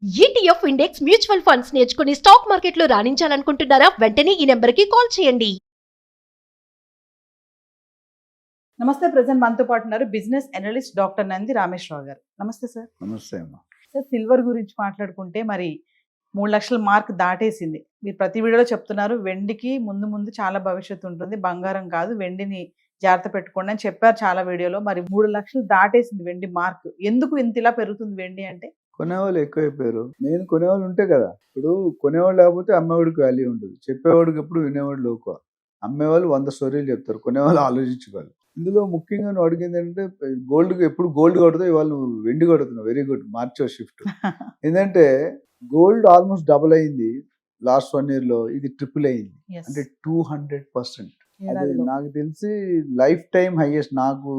ETF index mutual funds నేర్చుకుని stock మార్కెట్లో రాణించాలనుకుంటున్నారా? వెంటనే ఈ నెంబర్కి కాల్ చేయండి. నమస్తే. ప్రజెంట్ మనతో పాటు ఉన్నారు business analyst doctor Nandi Rameshwar Rao గారు. నమస్తే సార్. నమస్తే అమ్మా. సార్, సిల్వర్ గురించి మాట్లాడుకుంటే మరి 3 లక్షల మార్క్ దాటేసింది. మీరు ప్రతి వీడియోలో చెప్తున్నారు వెండికి ముందు ముందు చాలా భవిష్యత్తు ఉంటుంది, బంగారం కాదు, వెండిని జాగ్రత్త పెట్టుకోండి అని చెప్పారు చాలా వీడియోలో. మరి 3 లక్షలు దాటేసింది వెండి మార్క్. ఎందుకు ఇంత ఇలా పెరుగుతుంది వెండి అంటే? కొనేవాళ్ళు ఎక్కువైపోయారు. మెయిన్ కొనేవాళ్ళు ఉంటే కదా. ఇప్పుడు కొనేవాళ్ళు లేకపోతే అమ్మేవాడికి వాల్యూ ఉండదు. చెప్పేవాడికి ఎప్పుడు వినేవాడు లోకు. అమ్మేవాళ్ళు 100 స్టోరీలు చెప్తారు, కొనేవాళ్ళు ఆలోచించుకోవాలి. ఇందులో ముఖ్యంగా నువ్వు అడిగింది ఏంటంటే ఎప్పుడు గోల్డ్ కొడతావు, ఇవాళ నువ్వు వెండి కొడుతున్నావు. వెరీ గుడ్, మార్చో షిఫ్ట్. ఏంటంటే గోల్డ్ ఆల్మోస్ట్ డబుల్ అయింది లాస్ట్ 1 year లో. ఇది ట్రిపుల్ అయింది. Yes. అంటే 200%. అది ఏడాదిలో. నాకు తెలిసి లైఫ్ టైం హైయెస్ట్. నాకు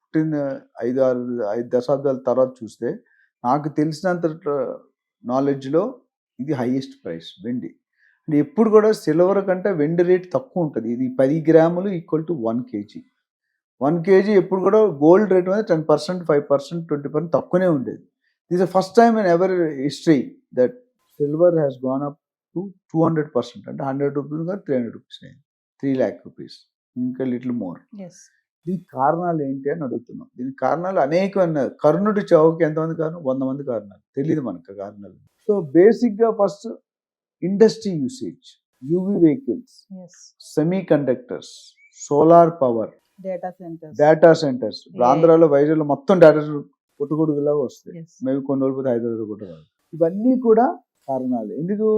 పుట్టిన 5 దశాబ్దాల తర్వాత చూస్తే నాకు తెలిసినంత నాలెడ్జ్లో ఇది హైయెస్ట్ ప్రైస్ వెండి. అంటే ఎప్పుడు కూడా సిల్వర్ కంటే వెండి రేట్ తక్కువ ఉంటుంది. ఇది 10 గ్రాములు ఈక్వల్ టు 1 kg. 1 kg ఎప్పుడు కూడా గోల్డ్ రేట్ మీద 10%, 5%, 20% తక్కువనే ఉండేది. This is first time in ever history that silver has gonna up to 200%. అంటే 100 రూపీస్ 300 రూపీస్ అయింది. 3 lakh rupees, ఇంకా లిటిల్ మోర్. Yes. దీనికి కారణాలు ఏంటి అని అడుగుతున్నాం. దీనికి కారణాలు అనేకమైన. కర్ణుడి చావుకి ఎంతమంది కారణం? 100 మంది కారణాలు. తెలియదు మనకు కారణాలు. సో బేసిక్గా first industry usage, UV vehicles, Yes. Semi conductors, solar power, data centres. Data centres. ఇప్పుడు ఆంధ్రాలో వైజాగ్లో మొత్తం డేటా పుట్టుకొడుకులాగా వస్తాయి. Yes. మేబీ కొన్ని రోజులు పోతే హైదరాబాద్ కూడా రాదు. ఇవన్నీ కూడా కారణాలు. ఎందుకు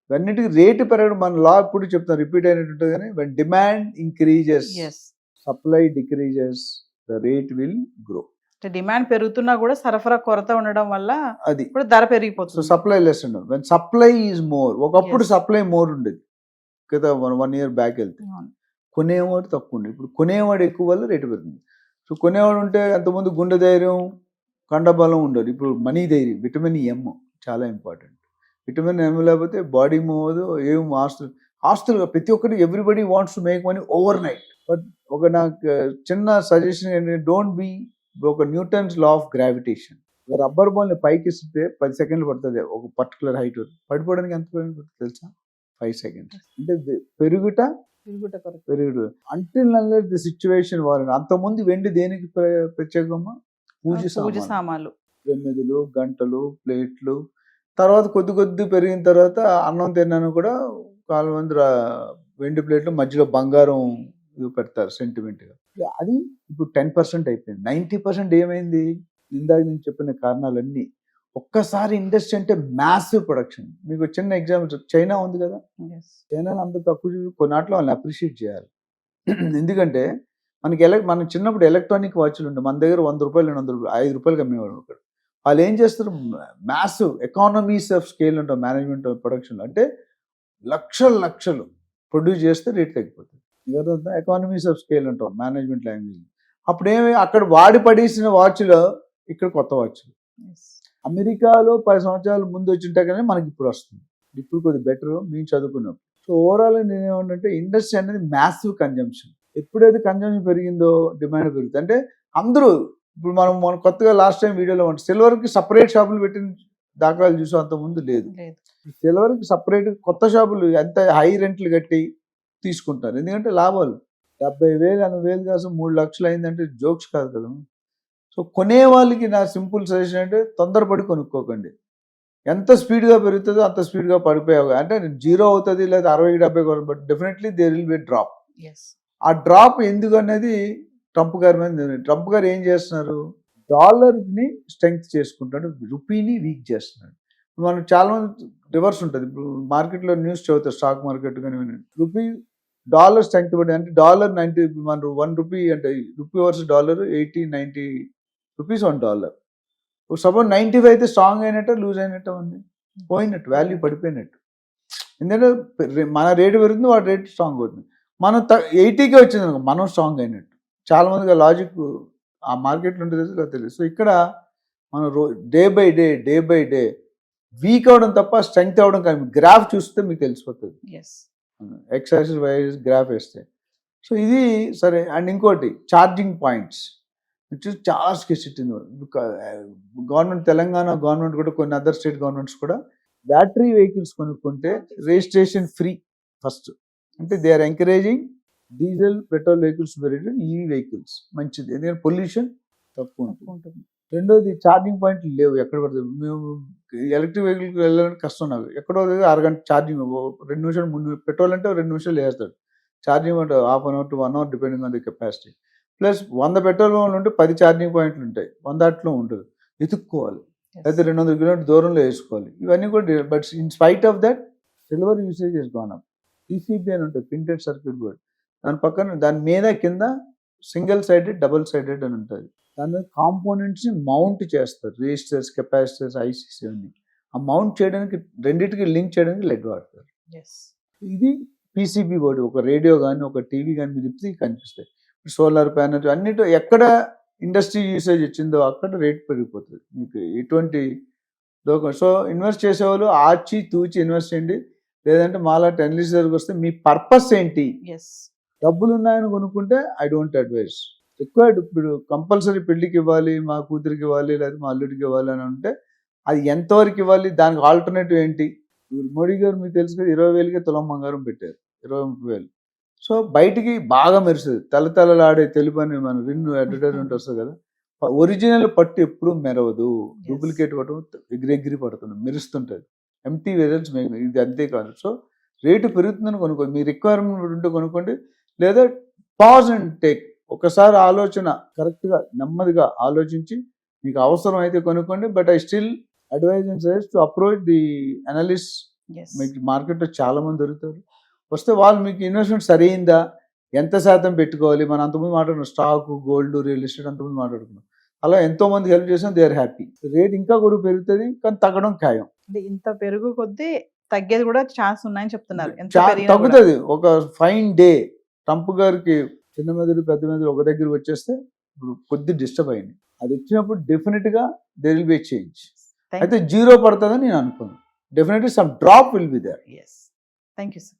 ఇవన్నిటికి రేటు పెరగడం? మన లా ఇప్పుడు చెప్తాను, రిపీట్ అయినట్టు. కానీ when demand increases, Yes. Supply decreases, the rate will grow. Demand పెరుగుతున్నా కూడా సరఫరా కొరత ఉండడం వల్ల అది ఇప్పుడు ధర సో పెరిగిపోతుంది. సప్లై లెస్ ఉండదు. When supply is more. ఒకప్పుడు Yes. సప్లై మోర్ ఉండేది కదా, 1 year బ్యాక్ వెళ్తే. అవును. కొనేవాడు తక్కువ ఉండేది. ఇప్పుడు కొనేవాడు ఎక్కువ వల్ల రేటు పెరుగుతుంది. సో కొనేవాడు ఉంటే అంతకుముందు గుండె ధైర్యం, కండబలం ఉండదు. ఇప్పుడు మనీ ధైర్యం, విటమిన్ ఎమ్ చాలా ఇంపార్టెంట్. విటమిన్ ఎమ్ లేకపోతే బాడీ మూవ్ అవ్వదు. ఏం ఆస్తులు ప్రతి ఒక్కటి everybody wants to make money overnight. But ఒక నాకు చిన్న సజెషన్ ఏంటంటే, డోంట్ బీ ఒక Newton's law of gravitation. Rubber బాల్ని పైకి ఇస్తే 10 సెకండ్లు పడుతుంది ఒక పర్టికులర్ హైట్. పడిపోవడానికి ఎంత పడుతుంది తెలుసా? 5 seconds. అంటే పెరుగుట అంటిల్ అన్లెస్ ది సిచ్యువేషన్ వారు. అంతకుముందు వెండి దేనికి ప్రత్యేకమా? పూజ పూజ సామాన్లు. సామాన్లు. ప్రమిదలు, గంటలు, ప్లేట్లు. తర్వాత కొద్ది పెరిగిన తర్వాత అన్నం తిన్నాను కూడా చాలా మంది వెండి ప్లేట్లు మధ్యలో బంగారం ఇవి పెడతారు సెంటిమెంట్గా. అది ఇప్పుడు 10% అయిపోయింది. 90% ఏమైంది? ఇందాక నేను చెప్పిన కారణాలన్నీ. ఒక్కసారి ఇండస్ట్రీ అంటే మ్యాసివ్ ప్రొడక్షన్. మీకు చిన్న ఎగ్జాంపుల్, చైనా ఉంది కదా. Yes. చైనాలో అంత తక్కువ కొన్నాట్లో వాళ్ళని అప్రిషియేట్ చేయాలి. ఎందుకంటే మనం చిన్నప్పుడు ఎలక్ట్రానిక్ వాచ్లు ఉండే మన దగ్గర 100 రూపాయలు, 200 రూపాయలు, 5 రూపాయలకి అమ్మేవాడు ఒకడు. వాళ్ళు ఏం చేస్తారు? మ్యాసివ్ ఎకానమీస్ ఆఫ్ స్కేల్ ఉంటాం మేనేజ్మెంట్ ప్రొడక్షన్లో. అంటే లక్షలు ప్రొడ్యూస్ చేస్తే రేట్ తగ్గిపోతుంది. ఎకానమీస్ ఆఫ్ స్కేల్ ఉంటాం మేనేజ్మెంట్ లాంగ్వేజ్. అప్పుడేమి అక్కడ వాడి పడేసిన వాచ్లో ఇక్కడ కొత్త వాచ్లు. Yes. అమెరికాలో 10 సంవత్సరాల ముందు వచ్చింటే కానీ మనకి ఇప్పుడు వస్తుంది. ఇప్పుడు కొద్దిగా బెటర్ మేము చదువుకున్నాం. సో ఓవరాల్ నేనేమంటే ఇండస్ట్రీ అనేది మ్యాసివ్ కన్జంప్షన్. ఎప్పుడైతే కన్జంప్షన్ పెరిగిందో డిమాండ్ పెరుగుతుంది. అంటే అందరూ ఇప్పుడు మనం కొత్తగా లాస్ట్ టైం వీడియోలో సిల్వర్కి సపరేట్ షాపులు పెట్టిన దాఖలాలు చూసాం, అంత ముందు లేదు. లేదు. సిల్వర్కి సపరేట్ కొత్త షాపులు ఎంత హై రెంట్లు కట్టి తీసుకుంటారు. ఎందుకంటే లాభాలు 70,000, 80,000 కోసం 3 లక్షలు అయిందంటే జోక్స్ కాదు కదా. సో కొనే వాళ్ళకి నా సింపుల్ సజెషన్ అంటే తొందరపడి కొనుక్కోకండి. ఎంత స్పీడ్గా పెరుగుతుందో అంత స్పీడ్గా పడిపోయావు. అంటే 0 అవుతుంది లేదా 60-70 కొను, but definitely there will be drop. Yes. ఆ డ్రాప్ ఎందుకు అనేది ట్రంప్ గారి మీద. ట్రంప్ గారు ఏం చేస్తున్నారు? డాలర్ని స్ట్రెంగ్త్ చేసుకుంటాడు, రూపీని వీక్ చేస్తున్నాడు. మనం చాలా మంది రివర్స్ ఉంటుంది. ఇప్పుడు మార్కెట్లో న్యూస్ చదువుతారు, స్టాక్ మార్కెట్ కానీ రూపీ డాలర్ స్ట్రెంగ్త్ పడి, అంటే $90, మన 1 రూపీ అంటే రూపీ వర్సెస్ $80, 90 రూపీస్ $1. సపోజ్ 95 అయితే స్ట్రాంగ్ అయినట్టు, లూజ్ అయినట్టు ఉంది, పోయినట్టు, వాల్యూ పడిపోయినట్టు. ఎందుకంటే మన రేటు పెరుగుతుంది, వాడి రేట్ స్ట్రాంగ్ అవుతుంది. మనం 80కే వచ్చింది అనుకో, మనం స్ట్రాంగ్ అయినట్టు. చాలా మందికి లాజిక్ ఆ మార్కెట్లో ఉంటుంది తెలియదు. సో ఇక్కడ మనం డే బై డే వీక్ అవడం తప్ప స్ట్రెంగ్త్ అవడం కానీ గ్రాఫ్ చూస్తే మీకు తెలిసిపోతుంది. Yes. X axis y axis graph వేస్తే. సో ఇది సరే. అండ్ ఇంకోటి ఛార్జింగ్ పాయింట్స్. విచ్ ఇస్ చాలా స్కెసిటీ. గవర్నమెంట్ తెలంగాణ గవర్నమెంట్ కూడా కొన్ని అదర్ స్టేట్ గవర్నమెంట్స్ కూడా బ్యాటరీ వెహికల్స్ కొనుక్కుంటే రిజిస్ట్రేషన్ ఫ్రీ ఫస్ట్. అంటే they are encouraging diesel petrol vehicles EV vehicles మంచిది, ఎందుకంటే పొల్యూషన్ తక్కువ ఉంటుంది. రెండోది ఛార్జింగ్ పాయింట్లు లేవు ఎక్కడ పడుతుంది. మేము ఎలక్ట్రిక్ వెహికల్కి వెళ్ళడానికి కష్టం నాకు. ఎక్కడో అరగంట ఛార్జింగ్, 2 నిమిషాలు 3 పెట్రోల్ అంటే 2 నిమిషాలు వేస్తాడు. ఛార్జింగ్ అంటే half an hour to 1 hour depending on the capacity. Plus 100 petrol ఉంటే 10 ఛార్జింగ్ పాయింట్లు ఉంటాయి, 100 అట్లో ఉంటుంది. ఎత్తుక్కోవాలి, అయితే 200 కిలోమీటర్ దూరంలో వేసుకోవాలి. ఇవన్నీ కూడా but in spite of that silver usage is gone up. PCB అని ఉంటుంది, ప్రింటెడ్ సర్క్యూట్ బోర్డ్. దాని పక్కన దాని మీద కింద సింగిల్ సైడెడ్ డబుల్ సైడెడ్ అని ఉంటుంది. దాని మీద కాంపోనెంట్స్ని మౌంట్ చేస్తారు, రిజిస్టర్స్, కెపాసిటర్స్, ఐసీస్ అన్ని. ఆ మౌంట్ చేయడానికి రెండింటికి లింక్ చేయడానికి లెడ్ వాడతారు. ఇది PCB బోర్డు. ఒక రేడియో కానీ ఒక టీవీ కానీ మీరు తిప్పితే కనిపిస్తాయి. సోలార్ ప్యానెల్ అన్నిటి ఎక్కడ ఇండస్ట్రీ యూసేజ్ వచ్చిందో అక్కడ రేట్ పెరిగిపోతుంది మీకు ఎటువంటి దోకం. సో ఇన్వెస్ట్ చేసేవాళ్ళు ఆచి తూచి ఇన్వెస్ట్ చేయండి. లేదంటే మాలా 10 లీటర్స్ దగ్గరకు వస్తే మీ పర్పస్ ఏంటి, డబ్బులు ఉన్నాయని కొనుక్కుంటే ఐ డోంట్ అడ్వైజ్. రిక్వైర్డ్ ఇప్పుడు కంపల్సరీ పెళ్లికి ఇవ్వాలి, మా కూతురికి ఇవ్వాలి, లేదా మా అల్లుడికి ఇవ్వాలి అని అంటే అది ఎంతవరకు ఇవ్వాలి, దానికి ఆల్టర్నేటివ్ ఏంటి. మోడీ గారు మీకు తెలుసు కదా 20,000కే తులం బంగారం పెట్టారు, 20-30,000. సో బయటికి బాగా మెరుస్తుంది, తలతలలాడే తెలుపు అని మన రిన్ అడ్వర్టైజ్మెంట్ వస్తుంది కదా. ఒరిజినల్ పట్టు ఎప్పుడూ మెరవదు, డూప్లికేట్ పట్టు ఎగిరెగిరి పడుతుంది, మెరుస్తుంటుంది. ఎంటీ వెజల్స్ ఇది అంతే కాదు. సో రేటు పెరుగుతుందని కొనుక్కోండి, మీ రిక్వైర్మెంట్ ఉంటే కొనుక్కోండి. లేదా పాజ్ అండ్ టేక్, ఒకసారి ఆలోచన కరెక్ట్గా నెమ్మదిగా ఆలోచించి మీకు అవసరం అయితే కొనుక్కోండి. But I still advise and suggest to approach the analyst. మీకు మార్కెట్లో చాలా మంది దొరుకుతారు, వస్తే వాళ్ళు మీకు ఇన్వెస్ట్మెంట్ సరైందా, ఎంత శాతం పెట్టుకోవాలి. మనం అంతకుముందు మాట్లాడుకున్నాం స్టాక్, గోల్డ్, రియల్ ఎస్టేట్ అంతకుముందు మాట్లాడుకున్నాం. అలా ఎంతో మంది హెల్ప్ చేసాం, దే ఆర్ హ్యాపీ. రేట్ ఇంకా కూడా పెరుగుతుంది, కానీ తగ్గడం ఖాయం. అంటే ఇంత పెరుగు కొద్దీ తగ్గేది కూడా ఛాన్స్ ఉన్నాయని చెప్తున్నారు. తగ్గుతుంది. ఒక ఫైన్ డే ట్రంప్ గారికి చిన్న మెదడు పెద్ద మెదడు ఒక దగ్గర వచ్చేస్తే ఇప్పుడు కొద్ది డిస్టర్బ్ అయింది. అది వచ్చినప్పుడు డెఫినెట్ గా దేర్ విల్ బి చేంజ్. అయితే 0 పడుతుందని నేను అనుకున్నాను. Definitely some drop will be there. Thank you sir.